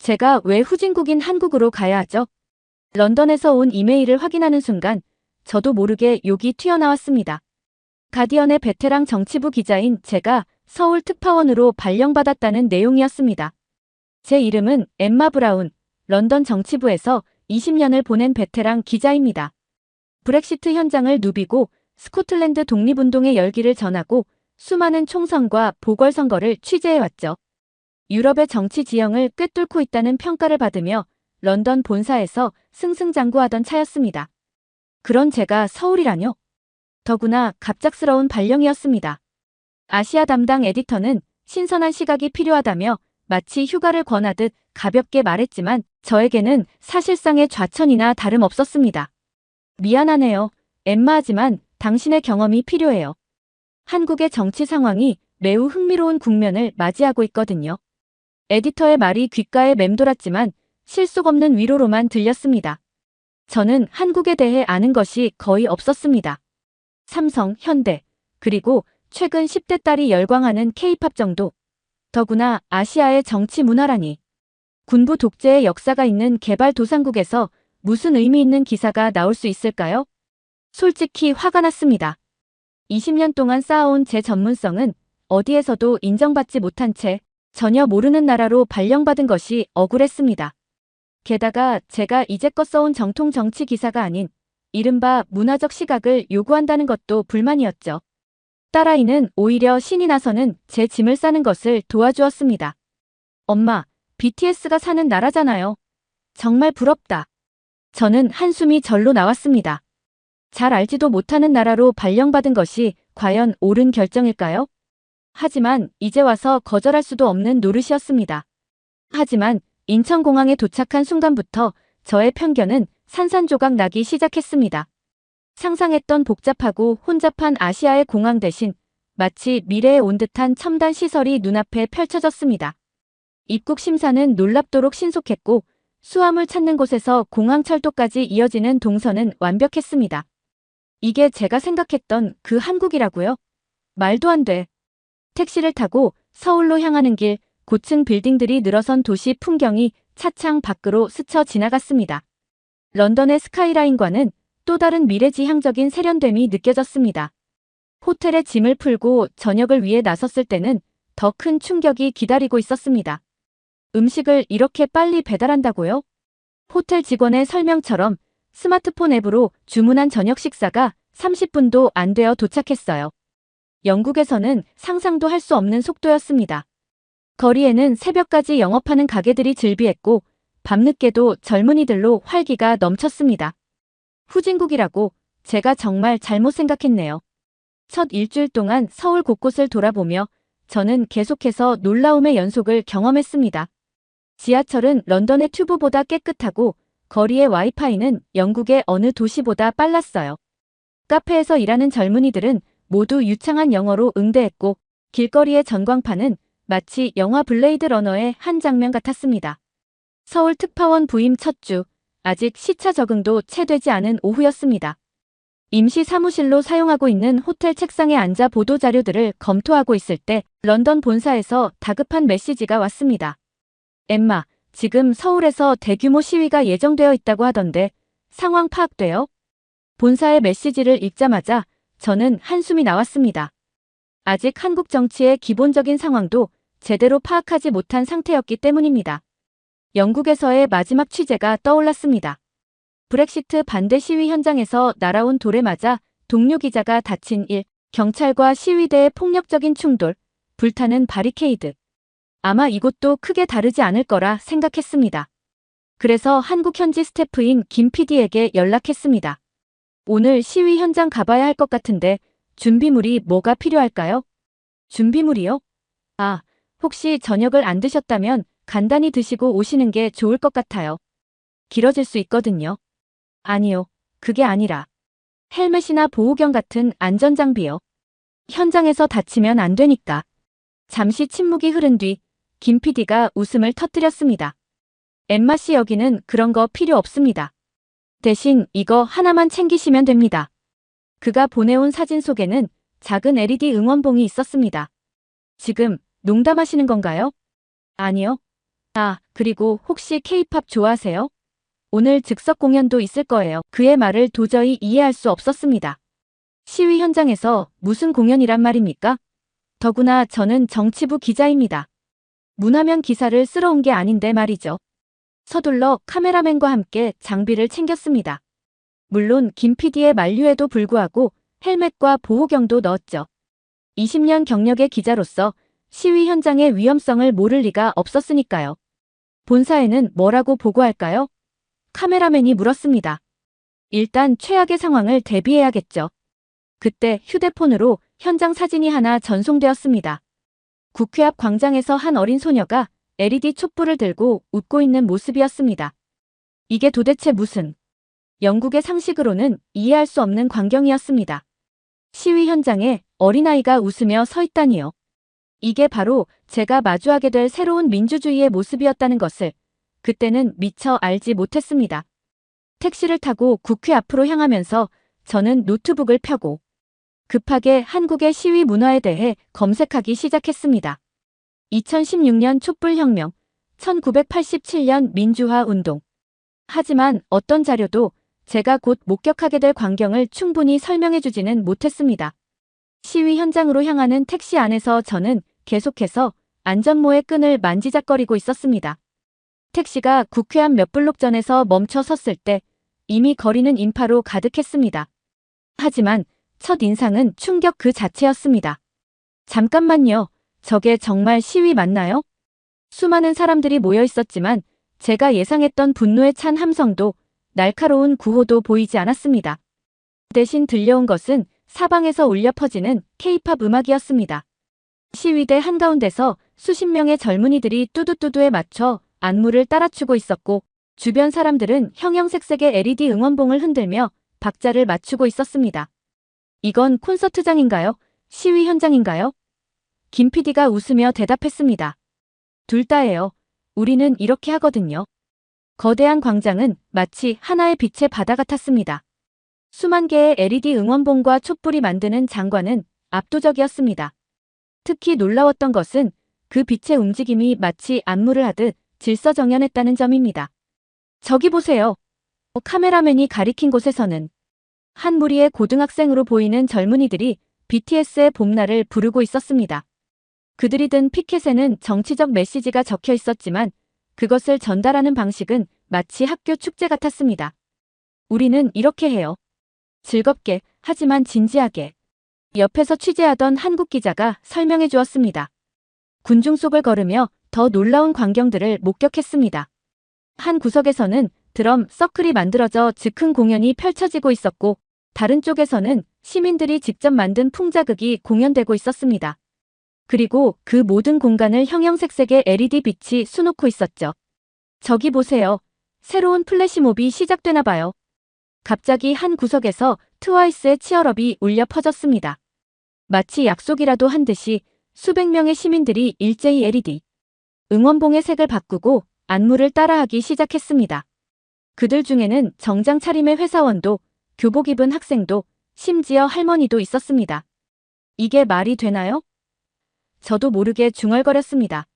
제가 왜 후진국인 한국으로 가야 하죠? 런던에서 온 이메일을 확인하는 순간 저도 모르게 욕이 튀어나왔습니다. 가디언의 베테랑 정치부 기자인 제가 서울 특파원으로 발령받았다는 내용이었습니다. 제 이름은 엠마 브라운, 런던 정치부에서 20년을 보낸 베테랑 기자입니다. 브렉시트 현장을 누비고 스코틀랜드 독립운동의 열기를 전하고 수많은 총선과 보궐선거를 취재해왔죠. 유럽의 정치 지형을 꿰뚫고 있다는 평가를 받으며 런던 본사에서 승승장구하던 차였습니다. 그런 제가 서울이라뇨? 더구나 갑작스러운 발령이었습니다. 아시아 담당 에디터는 신선한 시각이 필요하다며 마치 휴가를 권하듯 가볍게 말했지만 저에게는 사실상의 좌천이나 다름없었습니다. 미안하네요. 엠마하지만 당신의 경험이 필요해요. 한국의 정치 상황이 매우 흥미로운 국면을 맞이하고 있거든요. 에디터의 말이 귓가에 맴돌았지만 실속 없는 위로로만 들렸습니다. 저는 한국에 대해 아는 것이 거의 없었습니다. 삼성, 현대, 그리고 최근 10대 딸이 열광하는 K-팝 정도. 더구나 아시아의 정치 문화라니. 군부 독재의 역사가 있는 개발도상국에서 무슨 의미 있는 기사가 나올 수 있을까요? 솔직히 화가 났습니다. 20년 동안 쌓아온 제 전문성은 어디에서도 인정받지 못한 채 전혀 모르는 나라로 발령받은 것이 억울했습니다. 게다가 제가 이제껏 써온 정통 정치 기사가 아닌 이른바 문화적 시각을 요구한다는 것도 불만이었죠. 딸아이는 오히려 신이 나서는 제 짐을 싸는 것을 도와주었습니다. 엄마, BTS가 사는 나라잖아요. 정말 부럽다. 저는 한숨이 절로 나왔습니다. 잘 알지도 못하는 나라로 발령받은 것이 과연 옳은 결정일까요? 하지만 이제 와서 거절할 수도 없는 노릇이었습니다. 하지만 인천공항에 도착한 순간부터 저의 편견은 산산조각 나기 시작했습니다. 상상했던 복잡하고 혼잡한 아시아의 공항 대신 마치 미래에 온 듯한 첨단 시설이 눈앞에 펼쳐졌습니다. 입국 심사는 놀랍도록 신속했고 수화물 찾는 곳에서 공항 철도까지 이어지는 동선은 완벽했습니다. 이게 제가 생각했던 그 한국이라고요? 말도 안 돼. 택시를 타고 서울로 향하는 길, 고층 빌딩들이 늘어선 도시 풍경이 차창 밖으로 스쳐 지나갔습니다. 런던의 스카이라인과는 또 다른 미래지향적인 세련됨이 느껴졌습니다. 호텔에 짐을 풀고 저녁을 위해 나섰을 때는 더 큰 충격이 기다리고 있었습니다. 음식을 이렇게 빨리 배달한다고요? 호텔 직원의 설명처럼 스마트폰 앱으로 주문한 저녁 식사가 30분도 안 되어 도착했어요. 영국에서는 상상도 할 수 없는 속도였습니다. 거리에는 새벽까지 영업하는 가게들이 즐비했고 밤늦게도 젊은이들로 활기가 넘쳤습니다. 후진국이라고 제가 정말 잘못 생각했네요. 첫 일주일 동안 서울 곳곳을 돌아보며 저는 계속해서 놀라움의 연속을 경험했습니다. 지하철은 런던의 튜브보다 깨끗하고 거리의 와이파이는 영국의 어느 도시보다 빨랐어요. 카페에서 일하는 젊은이들은 모두 유창한 영어로 응대했고 길거리의 전광판은 마치 영화 블레이드 러너의 한 장면 같았습니다. 서울 특파원 부임 첫 주, 아직 시차 적응도 채 되지 않은 오후였습니다. 임시 사무실로 사용하고 있는 호텔 책상에 앉아 보도자료들을 검토하고 있을 때 런던 본사에서 다급한 메시지가 왔습니다. 엠마, 지금 서울에서 대규모 시위가 예정되어 있다고 하던데 상황 파악돼요? 본사의 메시지를 읽자마자 저는 한숨이 나왔습니다. 아직 한국 정치의 기본적인 상황도 제대로 파악하지 못한 상태였기 때문입니다. 영국에서의 마지막 취재가 떠올랐습니다. 브렉시트 반대 시위 현장에서 날아온 돌에 맞아 동료 기자가 다친 일, 경찰과 시위대의 폭력적인 충돌, 불타는 바리케이드. 아마 이곳도 크게 다르지 않을 거라 생각했습니다. 그래서 한국 현지 스태프인 김 PD에게 연락했습니다. 오늘 시위 현장 가봐야 할 것 같은데 준비물이 뭐가 필요할까요? 준비물이요? 아, 혹시 저녁을 안 드셨다면 간단히 드시고 오시는 게 좋을 것 같아요. 길어질 수 있거든요. 아니요, 그게 아니라 헬멧이나 보호경 같은 안전장비요. 현장에서 다치면 안 되니까. 잠시 침묵이 흐른 뒤 김 PD가 웃음을 터뜨렸습니다. 엠마 씨 여기는 그런 거 필요 없습니다. 대신 이거 하나만 챙기시면 됩니다. 그가 보내온 사진 속에는 작은 LED 응원봉이 있었습니다. 지금 농담하시는 건가요? 아니요. 아, 그리고 혹시 K-팝 좋아하세요? 오늘 즉석 공연도 있을 거예요. 그의 말을 도저히 이해할 수 없었습니다. 시위 현장에서 무슨 공연이란 말입니까? 더구나 저는 정치부 기자입니다. 문화면 기사를 쓰러 온 게 아닌데 말이죠. 서둘러 카메라맨과 함께 장비를 챙겼습니다. 물론 김 PD의 만류에도 불구하고 헬멧과 보호경도 넣었죠. 20년 경력의 기자로서 시위 현장의 위험성을 모를 리가 없었으니까요. 본사에는 뭐라고 보고할까요? 카메라맨이 물었습니다. 일단 최악의 상황을 대비해야겠죠. 그때 휴대폰으로 현장 사진이 하나 전송되었습니다. 국회 앞 광장에서 한 어린 소녀가 LED 촛불을 들고 웃고 있는 모습이었습니다. 이게 도대체 무슨? 영국의 상식으로는 이해할 수 없는 광경이었습니다. 시위 현장에 어린아이가 웃으며 서 있다니요. 이게 바로 제가 마주하게 될 새로운 민주주의의 모습이었다는 것을 그때는 미처 알지 못했습니다. 택시를 타고 국회 앞으로 향하면서 저는 노트북을 펴고 급하게 한국의 시위 문화에 대해 검색하기 시작했습니다. 2016년 촛불혁명, 1987년 민주화 운동. 하지만 어떤 자료도 제가 곧 목격하게 될 광경을 충분히 설명해주지는 못했습니다. 시위 현장으로 향하는 택시 안에서 저는 계속해서 안전모의 끈을 만지작거리고 있었습니다. 택시가 국회 앞 몇 블록 전에서 멈춰 섰을 때 이미 거리는 인파로 가득했습니다. 하지만 첫 인상은 충격 그 자체였습니다. 잠깐만요. 저게 정말 시위 맞나요? 수많은 사람들이 모여 있었지만 제가 예상했던 분노에 찬 함성도 날카로운 구호도 보이지 않았습니다. 대신 들려온 것은 사방에서 울려 퍼지는 K-팝 음악이었습니다. 시위대 한가운데서 수십 명의 젊은이들이 뚜두뚜두에 맞춰 안무를 따라추고 있었고 주변 사람들은 형형색색의 LED 응원봉을 흔들며 박자를 맞추고 있었습니다. 이건 콘서트장인가요? 시위 현장인가요? 김 PD가 웃으며 대답했습니다. 둘 다예요. 우리는 이렇게 하거든요. 거대한 광장은 마치 하나의 빛의 바다 같았습니다. 수만 개의 LED 응원봉과 촛불이 만드는 장관은 압도적이었습니다. 특히 놀라웠던 것은 그 빛의 움직임이 마치 안무를 하듯 질서정연했다는 점입니다. 저기 보세요. 카메라맨이 가리킨 곳에서는 한 무리의 고등학생으로 보이는 젊은이들이 BTS의 봄날을 부르고 있었습니다. 그들이 든 피켓에는 정치적 메시지가 적혀 있었지만 그것을 전달하는 방식은 마치 학교 축제 같았습니다. 우리는 이렇게 해요. 즐겁게, 하지만 진지하게. 옆에서 취재하던 한국 기자가 설명해 주었습니다. 군중 속을 걸으며 더 놀라운 광경들을 목격했습니다. 한 구석에서는 드럼 서클이 만들어져 즉흥 공연이 펼쳐지고 있었고 다른 쪽에서는 시민들이 직접 만든 풍자극이 공연되고 있었습니다. 그리고 그 모든 공간을 형형색색의 LED 빛이 수놓고 있었죠. 저기 보세요. 새로운 플래시몹이 시작되나 봐요. 갑자기 한 구석에서 트와이스의 치얼업이 울려 퍼졌습니다. 마치 약속이라도 한 듯이 수백 명의 시민들이 일제히 LED 응원봉의 색을 바꾸고 안무를 따라하기 시작했습니다. 그들 중에는 정장 차림의 회사원도 교복 입은 학생도 심지어 할머니도 있었습니다. 이게 말이 되나요? 저도 모르게 중얼거렸습니다.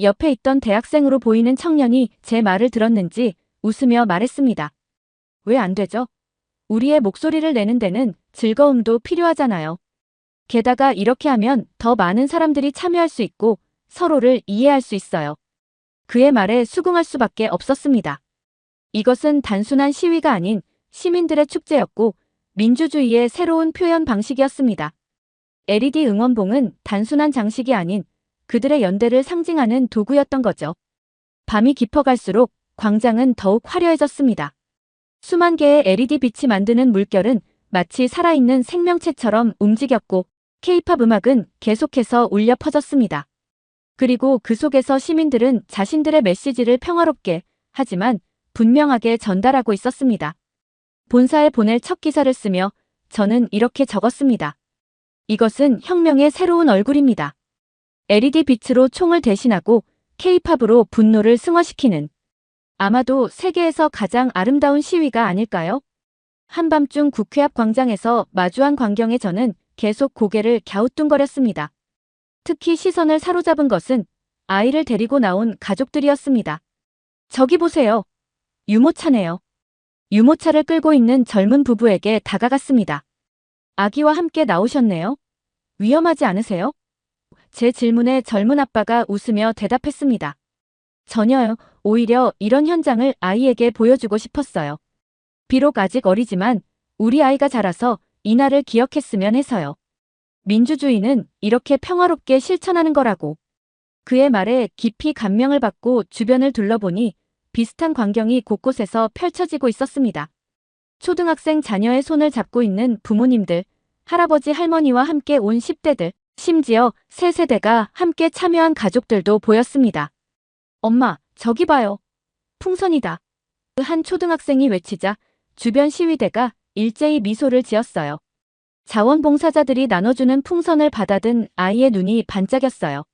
옆에 있던 대학생으로 보이는 청년이 제 말을 들었는지 웃으며 말했습니다. 왜 안 되죠? 우리의 목소리를 내는 데는 즐거움도 필요하잖아요. 게다가 이렇게 하면 더 많은 사람들이 참여할 수 있고 서로를 이해할 수 있어요. 그의 말에 수긍할 수밖에 없었습니다. 이것은 단순한 시위가 아닌 시민들의 축제였고 민주주의의 새로운 표현 방식이었습니다. LED 응원봉은 단순한 장식이 아닌 그들의 연대를 상징하는 도구였던 거죠. 밤이 깊어갈수록 광장은 더욱 화려해졌습니다. 수만 개의 LED 빛이 만드는 물결은 마치 살아있는 생명체처럼 움직였고 K-팝 음악은 계속해서 울려 퍼졌습니다. 그리고 그 속에서 시민들은 자신들의 메시지를 평화롭게 하지만 분명하게 전달하고 있었습니다. 본사에 보낼 첫 기사를 쓰며 저는 이렇게 적었습니다. 이것은 혁명의 새로운 얼굴입니다. LED 빛으로 총을 대신하고 K-팝으로 분노를 승화시키는 아마도 세계에서 가장 아름다운 시위가 아닐까요? 한밤중 국회 앞 광장에서 마주한 광경에 저는 계속 고개를 갸우뚱거렸습니다. 특히 시선을 사로잡은 것은 아이를 데리고 나온 가족들이었습니다. 저기 보세요. 유모차네요. 유모차를 끌고 있는 젊은 부부에게 다가갔습니다. 아기와 함께 나오셨네요. 위험하지 않으세요? 제 질문에 젊은 아빠가 웃으며 대답했습니다. 전혀요. 오히려 이런 현장을 아이에게 보여주고 싶었어요. 비록 아직 어리지만 우리 아이가 자라서 이날을 기억했으면 해서요. 민주주의는 이렇게 평화롭게 실천하는 거라고. 그의 말에 깊이 감명을 받고 주변을 둘러보니 비슷한 광경이 곳곳에서 펼쳐지고 있었습니다. 초등학생 자녀의 손을 잡고 있는 부모님들, 할아버지 할머니와 함께 온 10대들, 심지어 세 세대가 함께 참여한 가족들도 보였습니다. 엄마, 저기 봐요. 풍선이다. 그 한 초등학생이 외치자 주변 시위대가 일제히 미소를 지었어요. 자원봉사자들이 나눠주는 풍선을 받아든 아이의 눈이 반짝였어요.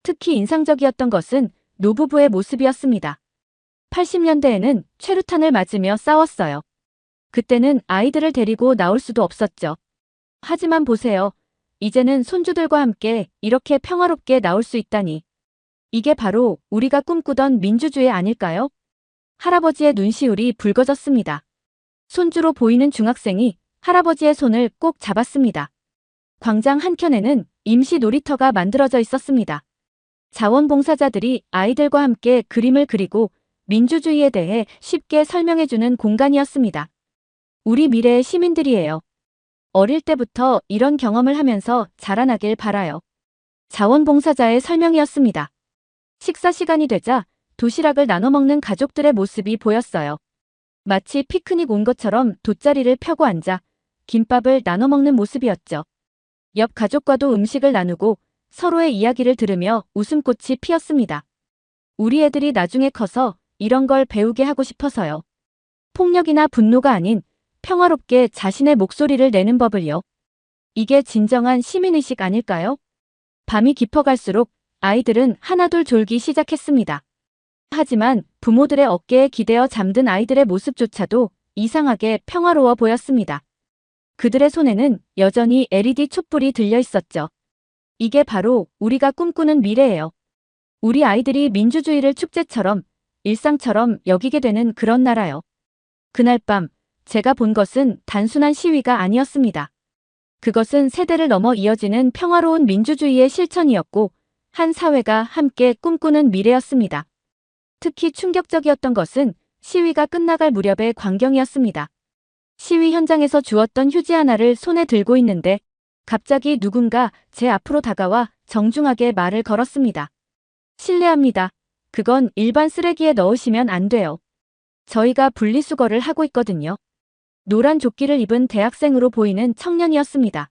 특히 인상적이었던 것은 노부부의 모습이었습니다. 80년대에는 최루탄을 맞으며 싸웠어요. 그때는 아이들을 데리고 나올 수도 없었죠. 하지만 보세요. 이제는 손주들과 함께 이렇게 평화롭게 나올 수 있다니. 이게 바로 우리가 꿈꾸던 민주주의 아닐까요? 할아버지의 눈시울이 붉어졌습니다. 손주로 보이는 중학생이 할아버지의 손을 꼭 잡았습니다. 광장 한켠에는 임시 놀이터가 만들어져 있었습니다. 자원봉사자들이 아이들과 함께 그림을 그리고 민주주의에 대해 쉽게 설명해주는 공간이었습니다. 우리 미래의 시민들이에요. 어릴 때부터 이런 경험을 하면서 자라나길 바라요. 자원봉사자의 설명이었습니다. 식사 시간이 되자 도시락을 나눠 먹는 가족들의 모습이 보였어요. 마치 피크닉 온 것처럼 돗자리를 펴고 앉아 김밥을 나눠 먹는 모습이었죠. 옆 가족과도 음식을 나누고 서로의 이야기를 들으며 웃음꽃이 피었습니다. 우리 애들이 나중에 커서 이런 걸 배우게 하고 싶어서요. 폭력이나 분노가 아닌 평화롭게 자신의 목소리를 내는 법을요. 이게 진정한 시민의식 아닐까요? 밤이 깊어갈수록 아이들은 하나둘 졸기 시작했습니다. 하지만 부모들의 어깨에 기대어 잠든 아이들의 모습조차도 이상하게 평화로워 보였습니다. 그들의 손에는 여전히 LED 촛불이 들려 있었죠. 이게 바로 우리가 꿈꾸는 미래예요. 우리 아이들이 민주주의를 축제처럼 일상처럼 여기게 되는 그런 나라요. 그날 밤 제가 본 것은 단순한 시위가 아니었습니다. 그것은 세대를 넘어 이어지는 평화로운 민주주의의 실천이었고 한 사회가 함께 꿈꾸는 미래였습니다. 특히 충격적이었던 것은 시위가 끝나갈 무렵의 광경이었습니다. 시위 현장에서 주웠던 휴지 하나를 손에 들고 있는데 갑자기 누군가 제 앞으로 다가와 정중하게 말을 걸었습니다. 실례합니다. 그건 일반 쓰레기에 넣으시면 안 돼요. 저희가 분리수거를 하고 있거든요. 노란 조끼를 입은 대학생으로 보이는 청년이었습니다.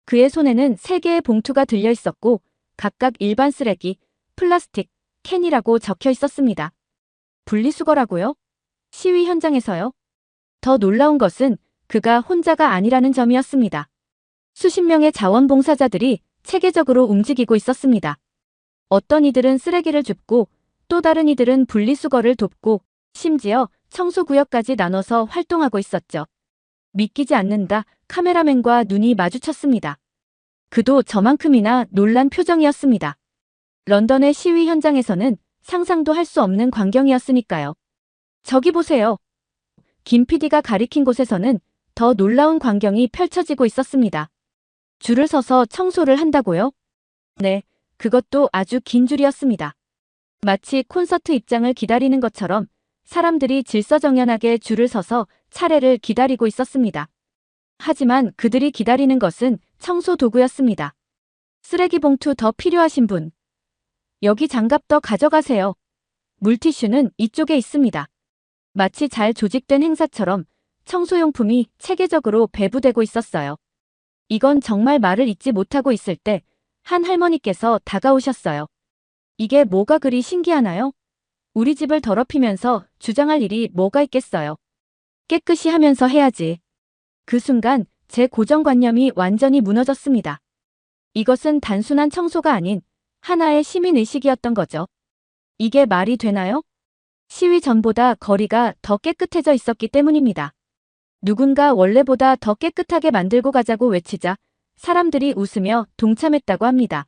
그의 손에는 3개의 봉투가 들려 있었고 각각 일반 쓰레기, 플라스틱, 캔이라고 적혀 있었습니다. 분리수거라고요? 시위 현장에서요? 더 놀라운 것은 그가 혼자가 아니라는 점이었습니다. 수십 명의 자원봉사자들이 체계적으로 움직이고 있었습니다. 어떤 이들은 쓰레기를 줍고 또 다른 이들은 분리수거를 돕고 심지어 청소구역까지 나눠서 활동하고 있었죠. 믿기지 않는다. 카메라맨과 눈이 마주쳤습니다. 그도 저만큼이나 놀란 표정이었습니다. 런던의 시위 현장에서는 상상도 할 수 없는 광경이었으니까요. 저기 보세요. 김 PD가 가리킨 곳에서는 더 놀라운 광경이 펼쳐지고 있었습니다. 줄을 서서 청소를 한다고요? 네, 그것도 아주 긴 줄이었습니다. 마치 콘서트 입장을 기다리는 것처럼 사람들이 질서정연하게 줄을 서서 차례를 기다리고 있었습니다. 하지만 그들이 기다리는 것은 청소 도구였습니다. 쓰레기 봉투 더 필요하신 분. 여기 장갑 더 가져가세요. 물티슈는 이쪽에 있습니다. 마치 잘 조직된 행사처럼 청소용품이 체계적으로 배부되고 있었어요. 이건 정말 말을 잇지 못하고 있을 때 한 할머니께서 다가오셨어요. 이게 뭐가 그리 신기하나요? 우리 집을 더럽히면서 주장할 일이 뭐가 있겠어요. 깨끗이 하면서 해야지. 그 순간 제 고정관념이 완전히 무너졌습니다. 이것은 단순한 청소가 아닌 하나의 시민의식이었던 거죠. 이게 말이 되나요? 시위 전보다 거리가 더 깨끗해져 있었기 때문입니다. 누군가 원래보다 더 깨끗하게 만들고 가자고 외치자 사람들이 웃으며 동참했다고 합니다.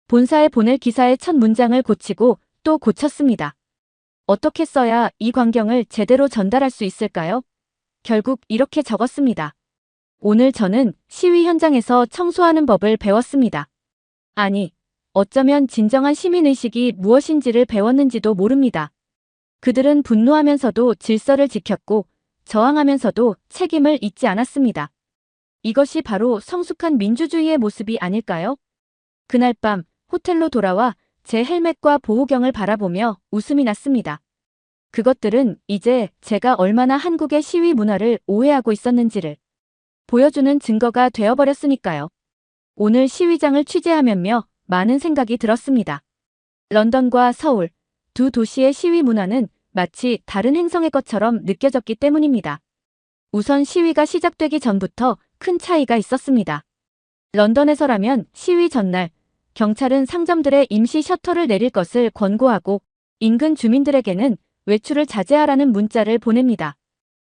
본사에 보낼 기사의 첫 문장을 고치고 또 고쳤습니다. 어떻게 써야 이 광경을 제대로 전달할 수 있을까요? 결국 이렇게 적었습니다. 오늘 저는 시위 현장에서 청소하는 법을 배웠습니다. 아니, 어쩌면 진정한 시민의식이 무엇인지를 배웠는지도 모릅니다. 그들은 분노하면서도 질서를 지켰고 저항하면서도 책임을 잊지 않았습니다. 이것이 바로 성숙한 민주주의의 모습이 아닐까요? 그날 밤 호텔로 돌아와 제 헬멧과 보호경을 바라보며 웃음이 났습니다. 그것들은 이제 제가 얼마나 한국의 시위 문화를 오해하고 있었는지를 보여주는 증거가 되어버렸으니까요. 오늘 시위장을 취재하면서 많은 생각이 들었습니다. 런던과 서울, 두 도시의 시위 문화는 마치 다른 행성의 것처럼 느껴졌기 때문입니다. 우선 시위가 시작되기 전부터 큰 차이가 있었습니다. 런던에서라면 시위 전날 경찰은 상점들의 임시 셔터를 내릴 것을 권고하고 인근 주민들에게는 외출을 자제하라는 문자를 보냅니다.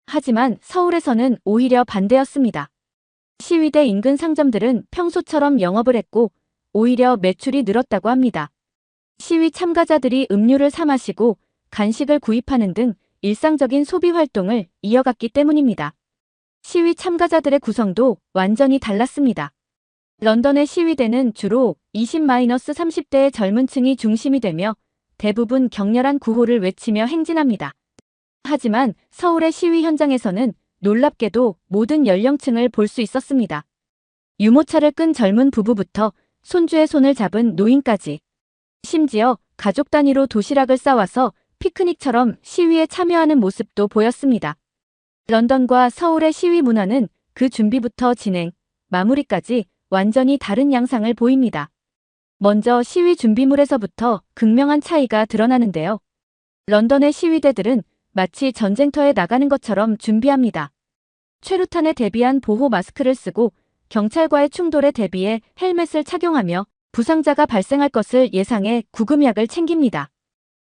하지만 서울에서는 오히려 반대였습니다. 시위대 인근 상점들은 평소처럼 영업을 했고 오히려 매출이 늘었다고 합니다. 시위 참가자들이 음료를 사 마시고 간식을 구입하는 등 일상적인 소비 활동을 이어갔기 때문입니다. 시위 참가자들의 구성도 완전히 달랐습니다. 런던의 시위대는 주로 20-30대의 젊은 층이 중심이 되며 대부분 격렬한 구호를 외치며 행진합니다. 하지만 서울의 시위 현장에서는 놀랍게도 모든 연령층을 볼 수 있었습니다. 유모차를 끈 젊은 부부부터 손주의 손을 잡은 노인까지, 심지어 가족 단위로 도시락을 싸와서 피크닉처럼 시위에 참여하는 모습도 보였습니다. 런던과 서울의 시위 문화는 그 준비부터 진행, 마무리까지 완전히 다른 양상을 보입니다. 먼저 시위 준비물에서부터 극명한 차이가 드러나는데요. 런던의 시위대들은 마치 전쟁터에 나가는 것처럼 준비합니다. 최루탄에 대비한 보호 마스크를 쓰고 경찰과의 충돌에 대비해 헬멧을 착용하며 부상자가 발생할 것을 예상해 구급약을 챙깁니다.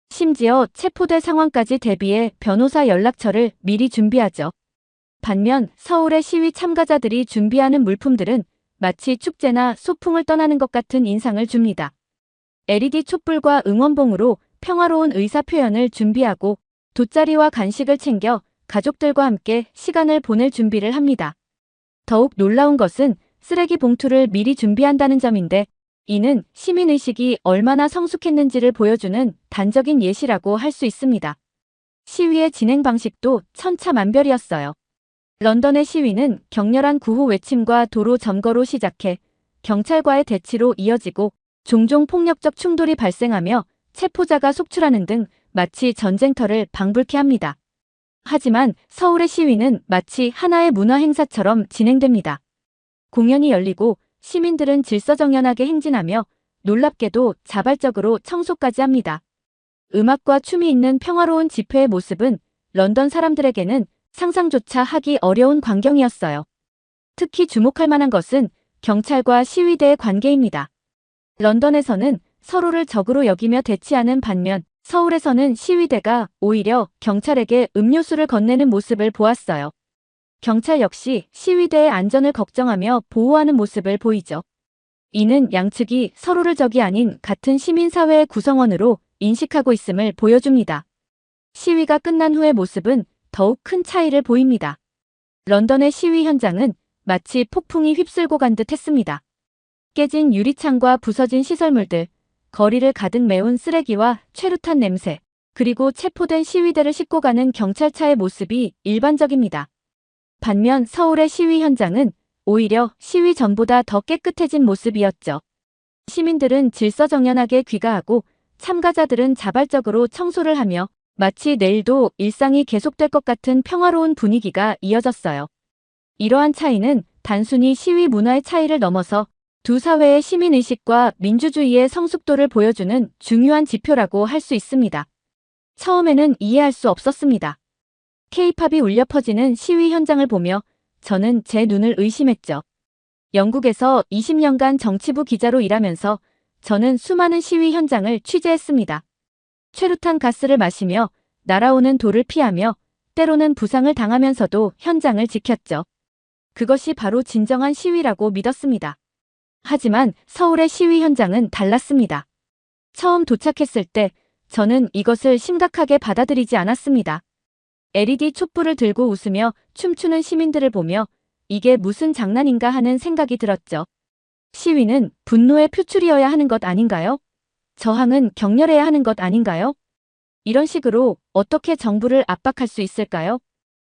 심지어 체포될 상황까지 대비해 변호사 연락처를 미리 준비하죠. 반면 서울의 시위 참가자들이 준비하는 물품들은 마치 축제나 소풍을 떠나는 것 같은 인상을 줍니다. LED 촛불과 응원봉으로 평화로운 의사 표현을 준비하고 돗자리와 간식을 챙겨 가족들과 함께 시간을 보낼 준비를 합니다. 더욱 놀라운 것은 쓰레기 봉투를 미리 준비한다는 점인데 이는 시민의식이 얼마나 성숙했는지를 보여주는 단적인 예시라고 할 수 있습니다. 시위의 진행 방식도 천차만별이었어요. 런던의 시위는 격렬한 구호 외침과 도로 점거로 시작해 경찰과의 대치로 이어지고 종종 폭력적 충돌이 발생하며 체포자가 속출하는 등 마치 전쟁터를 방불케 합니다. 하지만 서울의 시위는 마치 하나의 문화 행사처럼 진행됩니다. 공연이 열리고 시민들은 질서정연하게 행진하며 놀랍게도 자발적으로 청소까지 합니다. 음악과 춤이 있는 평화로운 집회의 모습은 런던 사람들에게는 상상조차 하기 어려운 광경이었어요. 특히 주목할 만한 것은 경찰과 시위대의 관계입니다. 런던에서는 서로를 적으로 여기며 대치하는 반면 서울에서는 시위대가 오히려 경찰에게 음료수를 건네는 모습을 보았어요. 경찰 역시 시위대의 안전을 걱정하며 보호하는 모습을 보이죠. 이는 양측이 서로를 적이 아닌 같은 시민사회의 구성원으로 인식하고 있음을 보여줍니다. 시위가 끝난 후의 모습은 더욱 큰 차이를 보입니다. 런던의 시위 현장은 마치 폭풍이 휩쓸고 간 듯 했습니다. 깨진 유리창과 부서진 시설물들, 거리를 가득 메운 쓰레기와 최루탄 냄새, 그리고 체포된 시위대를 싣고 가는 경찰차의 모습이 일반적입니다. 반면 서울의 시위 현장은 오히려 시위 전보다 더 깨끗해진 모습이었죠. 시민들은 질서정연하게 귀가하고 참가자들은 자발적으로 청소를 하며 마치 내일도 일상이 계속될 것 같은 평화로운 분위기가 이어졌어요. 이러한 차이는 단순히 시위 문화의 차이를 넘어서 두 사회의 시민의식과 민주주의의 성숙도를 보여주는 중요한 지표라고 할 수 있습니다. 처음에는 이해할 수 없었습니다. K-팝이 울려 퍼지는 시위 현장을 보며 저는 제 눈을 의심했죠. 영국에서 20년간 정치부 기자로 일하면서 저는 수많은 시위 현장을 취재했습니다. 최루탄 가스를 마시며 날아오는 돌을 피하며 때로는 부상을 당하면서도 현장을 지켰죠. 그것이 바로 진정한 시위라고 믿었습니다. 하지만 서울의 시위 현장은 달랐습니다. 처음 도착했을 때 저는 이것을 심각하게 받아들이지 않았습니다. LED 촛불을 들고 웃으며 춤추는 시민들을 보며 이게 무슨 장난인가 하는 생각이 들었죠. 시위는 분노의 표출이어야 하는 것 아닌가요? 저항은 격렬해야 하는 것 아닌가요? 이런 식으로 어떻게 정부를 압박할 수 있을까요?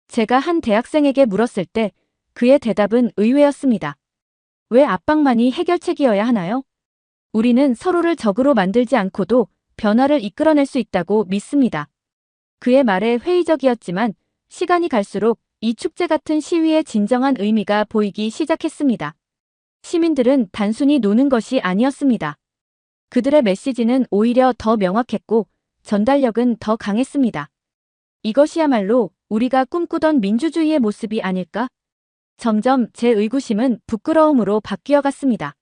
제가 한 대학생에게 물었을 때 그의 대답은 의외였습니다. 왜 압박만이 해결책이어야 하나요? 우리는 서로를 적으로 만들지 않고도 변화를 이끌어낼 수 있다고 믿습니다. 그의 말에 회의적이었지만 시간이 갈수록 이 축제 같은 시위의 진정한 의미가 보이기 시작했습니다. 시민들은 단순히 노는 것이 아니었습니다. 그들의 메시지는 오히려 더 명확했고 전달력은 더 강했습니다. 이것이야말로 우리가 꿈꾸던 민주주의의 모습이 아닐까? 점점 제 의구심은 부끄러움으로 바뀌어 갔습니다.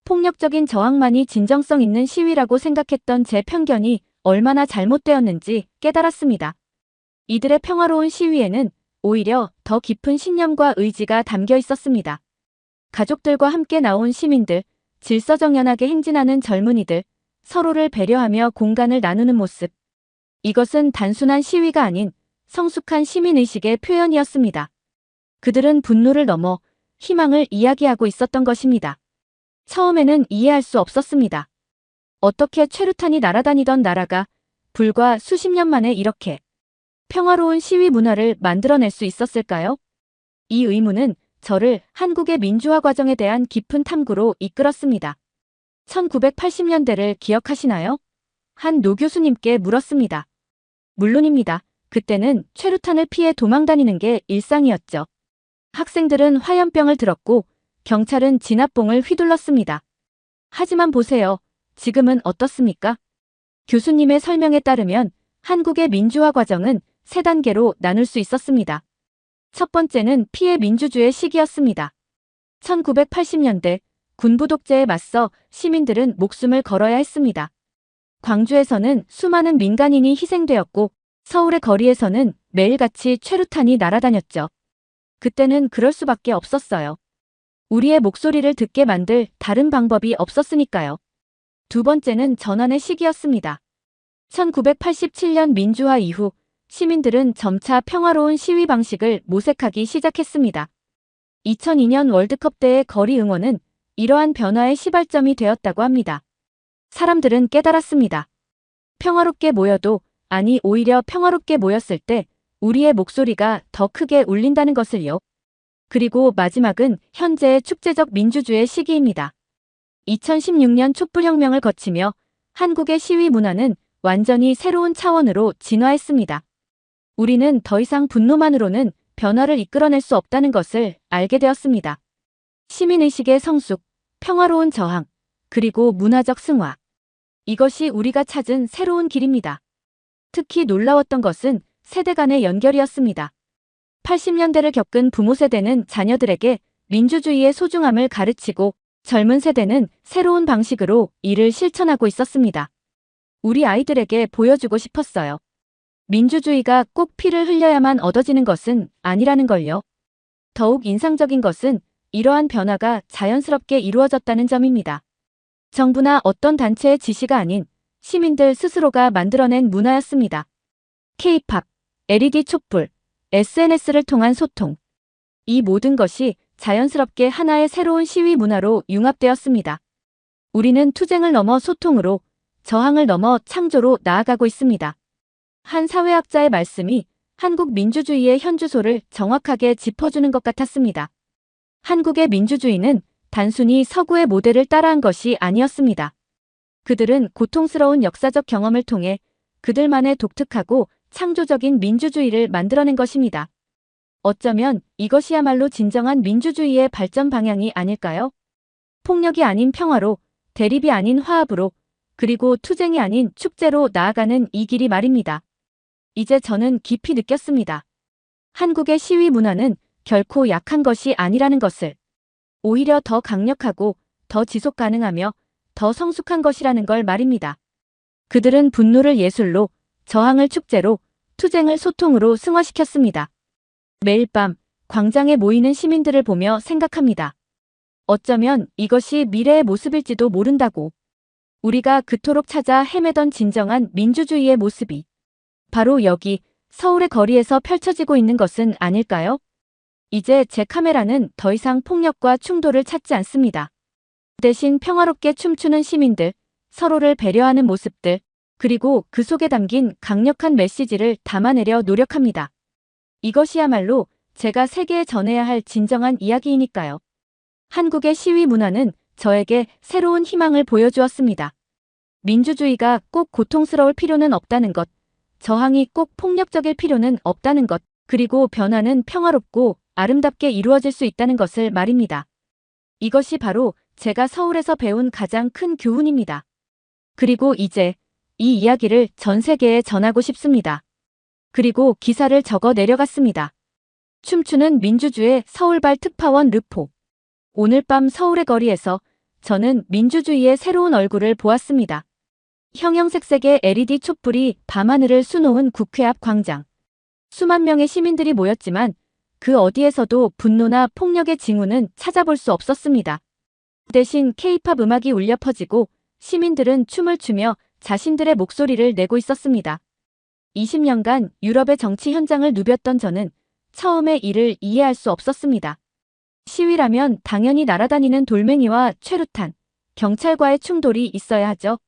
폭력적인 저항만이 진정성 있는 시위라고 생각했던 제 편견이 얼마나 잘못되었는지 깨달았습니다. 이들의 평화로운 시위에는 오히려 더 깊은 신념과 의지가 담겨 있었습니다. 가족들과 함께 나온 시민들, 질서정연하게 행진하는 젊은이들, 서로를 배려하며 공간을 나누는 모습. 이것은 단순한 시위가 아닌 성숙한 시민의식의 표현이었습니다. 그들은 분노를 넘어 희망을 이야기하고 있었던 것입니다. 처음에는 이해할 수 없었습니다. 어떻게 최루탄이 날아다니던 나라가 불과 수십 년 만에 이렇게 평화로운 시위 문화를 만들어낼 수 있었을까요? 이 의문은 저를 한국의 민주화 과정에 대한 깊은 탐구로 이끌었습니다. 1980년대를 기억하시나요? 한 노 교수님께 물었습니다. 물론입니다. 그때는 최루탄을 피해 도망다니는 게 일상이었죠. 학생들은 화염병을 들었고 경찰은 진압봉을 휘둘렀습니다. 하지만 보세요. 지금은 어떻습니까? 교수님의 설명에 따르면 한국의 민주화 과정은 세 단계로 나눌 수 있었습니다. 첫 번째는 피해 민주주의 시기였습니다. 1980년대 군부 독재에 맞서 시민들은 목숨을 걸어야 했습니다. 광주에서는 수많은 민간인이 희생되었고 서울의 거리에서는 매일같이 최루탄이 날아다녔죠. 그때는 그럴 수밖에 없었어요. 우리의 목소리를 듣게 만들 다른 방법이 없었으니까요. 두 번째는 전환의 시기였습니다. 1987년 민주화 이후 시민들은 점차 평화로운 시위 방식을 모색하기 시작했습니다. 2002년 월드컵 때의 거리 응원은 이러한 변화의 시발점이 되었다고 합니다. 사람들은 깨달았습니다. 평화롭게 모여도, 아니 오히려 평화롭게 모였을 때 우리의 목소리가 더 크게 울린다는 것을요. 그리고 마지막은 현재의 축제적 민주주의 시기입니다. 2016년 촛불혁명을 거치며 한국의 시위 문화는 완전히 새로운 차원으로 진화했습니다. 우리는 더 이상 분노만으로는 변화를 이끌어낼 수 없다는 것을 알게 되었습니다. 시민의식의 성숙, 평화로운 저항, 그리고 문화적 승화. 이것이 우리가 찾은 새로운 길입니다. 특히 놀라웠던 것은 세대 간의 연결이었습니다. 80년대를 겪은 부모 세대는 자녀들에게 민주주의의 소중함을 가르치고 젊은 세대는 새로운 방식으로 이를 실천하고 있었습니다. 우리 아이들에게 보여주고 싶었어요. 민주주의가 꼭 피를 흘려야만 얻어지는 것은 아니라는 걸요. 더욱 인상적인 것은 이러한 변화가 자연스럽게 이루어졌다는 점입니다. 정부나 어떤 단체의 지시가 아닌 시민들 스스로가 만들어낸 문화였습니다. K-팝, LED 촛불, SNS를 통한 소통. 이 모든 것이 자연스럽게 하나의 새로운 시위 문화로 융합되었습니다. 우리는 투쟁을 넘어 소통으로, 저항을 넘어 창조로 나아가고 있습니다. 한 사회학자의 말씀이 한국 민주주의의 현주소를 정확하게 짚어주는 것 같았습니다. 한국의 민주주의는 단순히 서구의 모델을 따라한 것이 아니었습니다. 그들은 고통스러운 역사적 경험을 통해 그들만의 독특하고 창조적인 민주주의를 만들어낸 것입니다. 어쩌면 이것이야말로 진정한 민주주의의 발전 방향이 아닐까요? 폭력이 아닌 평화로, 대립이 아닌 화합으로, 그리고 투쟁이 아닌 축제로 나아가는 이 길이 말입니다. 이제 저는 깊이 느꼈습니다. 한국의 시위 문화는 결코 약한 것이 아니라는 것을, 오히려 더 강력하고 더 지속 가능하며 더 성숙한 것이라는 걸 말입니다. 그들은 분노를 예술로, 저항을 축제로, 투쟁을 소통으로 승화시켰습니다. 매일 밤 광장에 모이는 시민들을 보며 생각합니다. 어쩌면 이것이 미래의 모습일지도 모른다고. 우리가 그토록 찾아 헤매던 진정한 민주주의의 모습이 바로 여기 서울의 거리에서 펼쳐지고 있는 것은 아닐까요? 이제 제 카메라는 더 이상 폭력과 충돌을 찾지 않습니다. 대신 평화롭게 춤추는 시민들, 서로를 배려하는 모습들, 그리고 그 속에 담긴 강력한 메시지를 담아내려 노력합니다. 이것이야말로 제가 세계에 전해야 할 진정한 이야기이니까요. 한국의 시위 문화는 저에게 새로운 희망을 보여주었습니다. 민주주의가 꼭 고통스러울 필요는 없다는 것, 저항이 꼭 폭력적일 필요는 없다는 것, 그리고 변화는 평화롭고 아름답게 이루어질 수 있다는 것을 말입니다. 이것이 바로 제가 서울에서 배운 가장 큰 교훈입니다. 그리고 이제 이 이야기를 전 세계에 전하고 싶습니다. 그리고 기사를 적어 내려갔습니다. 춤추는 민주주의 서울발 특파원 르포. 오늘 밤 서울의 거리에서 저는 민주주의의 새로운 얼굴을 보았습니다. 형형색색의 LED 촛불이 밤하늘을 수놓은 국회 앞 광장. 수만 명의 시민들이 모였지만 그 어디에서도 분노나 폭력의 징후는 찾아볼 수 없었습니다. 대신 K-팝 음악이 울려 퍼지고 시민들은 춤을 추며 자신들의 목소리를 내고 있었습니다. 20년간 유럽의 정치 현장을 누볐던 저는 처음에 이를 이해할 수 없었습니다. 시위라면 당연히 날아다니는 돌멩이와 최루탄, 경찰과의 충돌이 있어야 하죠.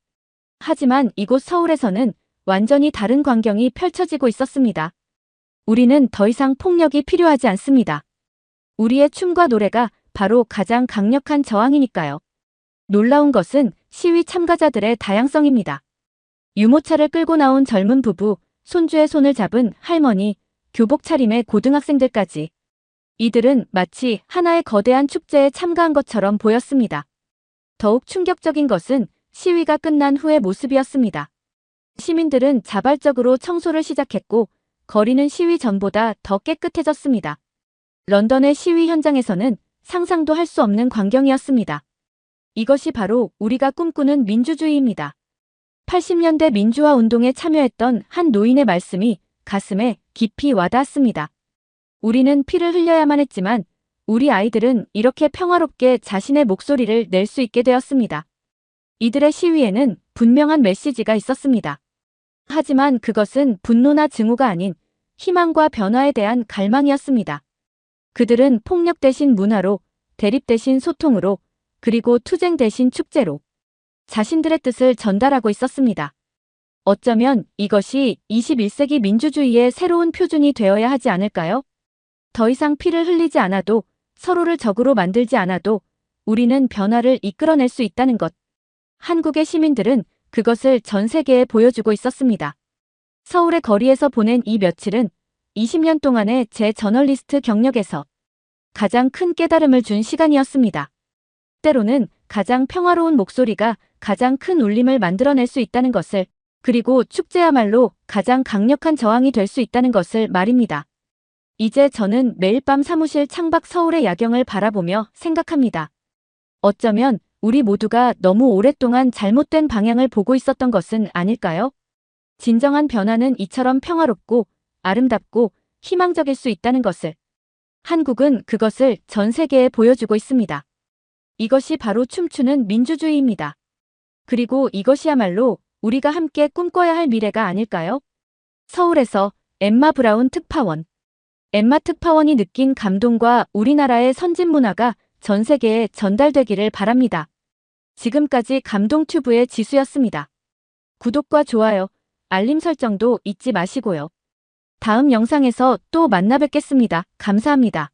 하지만 이곳 서울에서는 완전히 다른 광경이 펼쳐지고 있었습니다. 우리는 더 이상 폭력이 필요하지 않습니다. 우리의 춤과 노래가 바로 가장 강력한 저항이니까요. 놀라운 것은 시위 참가자들의 다양성입니다. 유모차를 끌고 나온 젊은 부부, 손주의 손을 잡은 할머니, 교복 차림의 고등학생들까지. 이들은 마치 하나의 거대한 축제에 참가한 것처럼 보였습니다. 더욱 충격적인 것은 시위가 끝난 후의 모습이었습니다. 시민들은 자발적으로 청소를 시작했고 거리는 시위 전보다 더 깨끗해졌습니다. 런던의 시위 현장에서는 상상도 할 수 없는 광경이었습니다. 이것이 바로 우리가 꿈꾸는 민주주의입니다. 80년대 민주화 운동에 참여했던 한 노인의 말씀이 가슴에 깊이 와닿았습니다. 우리는 피를 흘려야만 했지만 우리 아이들은 이렇게 평화롭게 자신의 목소리를 낼 수 있게 되었습니다. 이들의 시위에는 분명한 메시지가 있었습니다. 하지만 그것은 분노나 증오가 아닌 희망과 변화에 대한 갈망이었습니다. 그들은 폭력 대신 문화로, 대립 대신 소통으로, 그리고 투쟁 대신 축제로 자신들의 뜻을 전달하고 있었습니다. 어쩌면 이것이 21세기 민주주의의 새로운 표준이 되어야 하지 않을까요? 더 이상 피를 흘리지 않아도, 서로를 적으로 만들지 않아도 우리는 변화를 이끌어낼 수 있다는 것. 한국의 시민들은 그것을 전 세계에 보여주고 있었습니다. 서울의 거리에서 보낸 이 며칠은 20년 동안의 제 저널리스트 경력에서 가장 큰 깨달음을 준 시간이었습니다. 때로는 가장 평화로운 목소리가 가장 큰 울림을 만들어낼 수 있다는 것을, 그리고 축제야말로 가장 강력한 저항이 될 수 있다는 것을 말입니다. 이제 저는 매일 밤 사무실 창밖 서울의 야경을 바라보며 생각합니다. 어쩌면 우리 모두가 너무 오랫동안 잘못된 방향을 보고 있었던 것은 아닐까요? 진정한 변화는 이처럼 평화롭고 아름답고 희망적일 수 있다는 것을. 한국은 그것을 전 세계에 보여주고 있습니다. 이것이 바로 춤추는 민주주의입니다. 그리고 이것이야말로 우리가 함께 꿈꿔야 할 미래가 아닐까요? 서울에서 엠마 브라운 특파원. 엠마 특파원이 느낀 감동과 우리나라의 선진 문화가 전 세계에 전달되기를 바랍니다. 지금까지 감동튜브의 지수였습니다. 구독과 좋아요, 알림 설정도 잊지 마시고요. 다음 영상에서 또 만나 뵙겠습니다. 감사합니다.